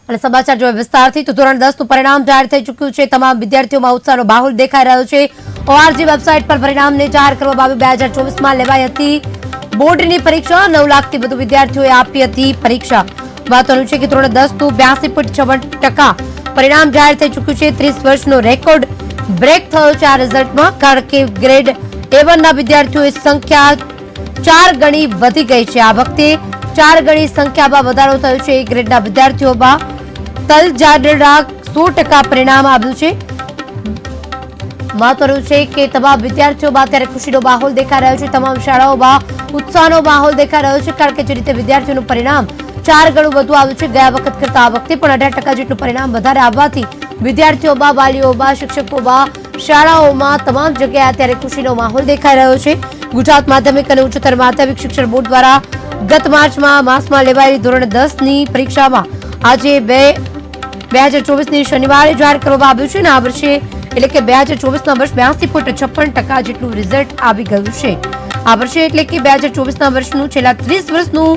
અને સમાચાર જોઈએ વિસ્તારથી તો ધોરણ 10 નું પરિણામ જાહેર થઈ ચૂક્યું છે। તમામ વિદ્યાર્થીઓમાં ઉત્સાહનો માહોલ દેખાઈ રહ્યો છે। ORG વેબસાઇટ પર પરિણામને જાહેર કરવામાં આવ્યું। 2024 માં લેવાઈ હતી બોર્ડની પરીક્ષા। 9 લાખથી વધુ વિદ્યાર્થીઓએ આપી હતી પરીક્ષા। મહત્વનું છે કે ધોરણ 10 નું 82.56% પરિણામ જાહેર થઈ ચૂક્યું છે। 30 વર્ષનો રેકોર્ડ બ્રેક થયો છે આ રિઝલ્ટમાં, કારણ કે ગ્રેડ A1 ના વિદ્યાર્થીઓની સંખ્યા 4 ગણી વધી ગઈ છે। આ વખતે 4 ગણી સંખ્યામાં વધારો થયો છે। ગ્રેડના વિદ્યાર્થીઓમાં તલજાડરા 100% પરિણામ આવ્યું છે। મહત્વનું છે કે તમામ વિદ્યાર્થીઓમાં અત્યારે ખુશીનો માહોલ દેખાઈ રહ્યો છે। તમામ શાળાઓમાં ઉત્સાહનો માહોલ દેખાઈ રહ્યો છે, કારણ કે જે રીતે વિદ્યાર્થીઓનું પરિણામ 4 ગણું વધુ આવ્યું છે ગયા વખત કરતા આ વખતે પણ 18% જેટલું પરિણામ વધારે આવવાથી વિદ્યાર્થીઓમાં, વાલીઓમાં, શિક્ષકોમાં, શાળાઓમાં તમામ જગ્યાએ અત્યારે ખુશીનો માહોલ દેખાઈ રહ્યો છે। ગુજરાત માધ્યમિક અને ઉચ્ચતર માધ્યમિક શિક્ષણ બોર્ડ દ્વારા ગત માસમાં લેવાયેલી ધોરણ 10 ની પરીક્ષામાં આજે 2024 શનિવારે જાહેર કરવામાં આવ્યું છે અને આ વર્ષે એટલે કે 2024 વર્ષ 82.56% જેટલું રિઝલ્ટ આવી ગયું છે। આ વર્ષે એટલે કે 2024 વર્ષનું છેલ્લા 30 વર્ષનું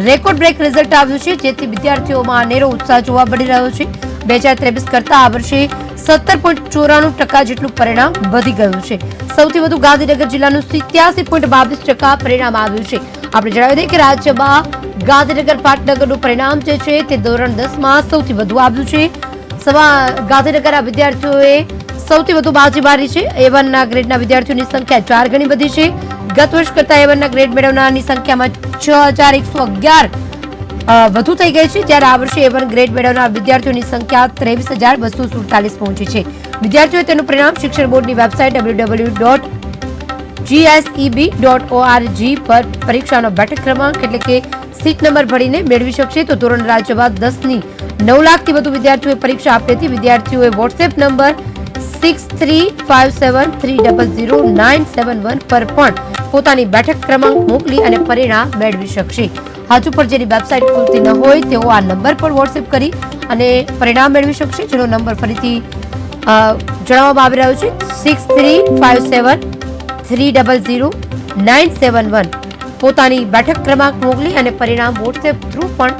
રેકોર્ડ બ્રેક રિઝલ્ટ આવ્યું છે, જેથી વિદ્યાર્થીઓમાં અનેરો ઉત્સાહ જોવા મળી રહ્યો છે। 2023 કરતા આ વર્ષે 17.94% જેટલું પરિણામ વધી ગયું છે। સૌથી વધુ ગાંધીનગર જિલ્લાનું 87.22% પરિણામ આવ્યું છે। આપણે જણાવી દઈએ કે રાજ્યમાં ગાંધીનગર પાટનગરનું પરિણામ જે છે તે ધોરણ 10 માં સૌથી વધુ આવ્યું છે। ગાંધીનગરના વિદ્યાર્થીઓએ સૌથી વધુ બાજી મારી છે। A1 ના ગ્રેડના વિદ્યાર્થીઓની સંખ્યા 4 ગણી વધી છે। ગત વર્ષ કરતા A1 ના ગ્રેડ મેળવનારની સંખ્યામાં 6111 વધુ થઈ ગઈ છે, જ્યારે આ વર્ષે A1 ગ્રેડ મેળવનાર વિદ્યાર્થીઓની સંખ્યા 23,247 પહોંચી છે। વિદ્યાર્થીઓએ તેનું પરિણામ શિક્ષણ બોર્ડની વેબસાઇટ www.gseb.org પર પરીક્ષાનો બેઠક ક્રમાંક એટલે કે સીટ નંબર ભરીને મેળવી શકશે। તો ધોરણ રાજ્યમાં 10 ની 9 લાખથી વધુ વિદ્યાર્થીઓએ પરીક્ષા આપી હતી। વિદ્યાર્થીઓએ વોટ્સએપ નંબર 6357300971 પર પણ પોતાની બેઠક ક્રમાંક મોકલી અને પરિણામ મેળવી શકશે। હજુ પણ જેની વેબસાઇટ ખુલતી ન હોય તેઓ આ નંબર પર વોટ્સએપ કરી અને પરિણામ મેળવી શકશે, જેનો નંબર ફરીથી જણાવવામાં આવી રહ્યો છે 6357300971। પોતાની બેઠક ક્રમાંક મોકલી અને પરિણામ વોટ્સએપ થ્રુ પણ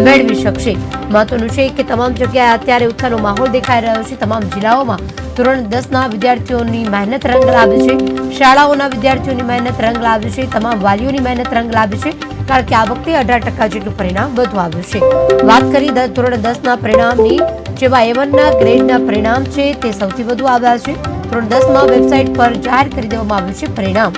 મેળવી શકશે। મહત્વનું છે કે તમામ જગ્યાએ અત્યારે ઉત્સાહનો માહોલ દેખાઈ રહ્યો છે। તમામ જિલ્લાઓમાં ધોરણ 10 ના વિદ્યાર્થીઓની મહેનત રંગ લાવી છે। શાળાઓના વિદ્યાર્થીઓની મહેનત રંગ લાવી છે। તમામ વાલીઓની મહેનત રંગ લાવી છે, કારણ કે આ વખતે 18% જેટલું પરિણામ વધુ આવ્યું છે। વાત કરી ધોરણ 10 ના પરિણામની, જેમાં A1 ના ગ્રેડના પરિણામ છે તે સૌથી વધુ આવ્યા છે। ધોરણ 10 માં વેબસાઇટ પર જાહેર કરી દેવામાં આવ્યું છે પરિણામ।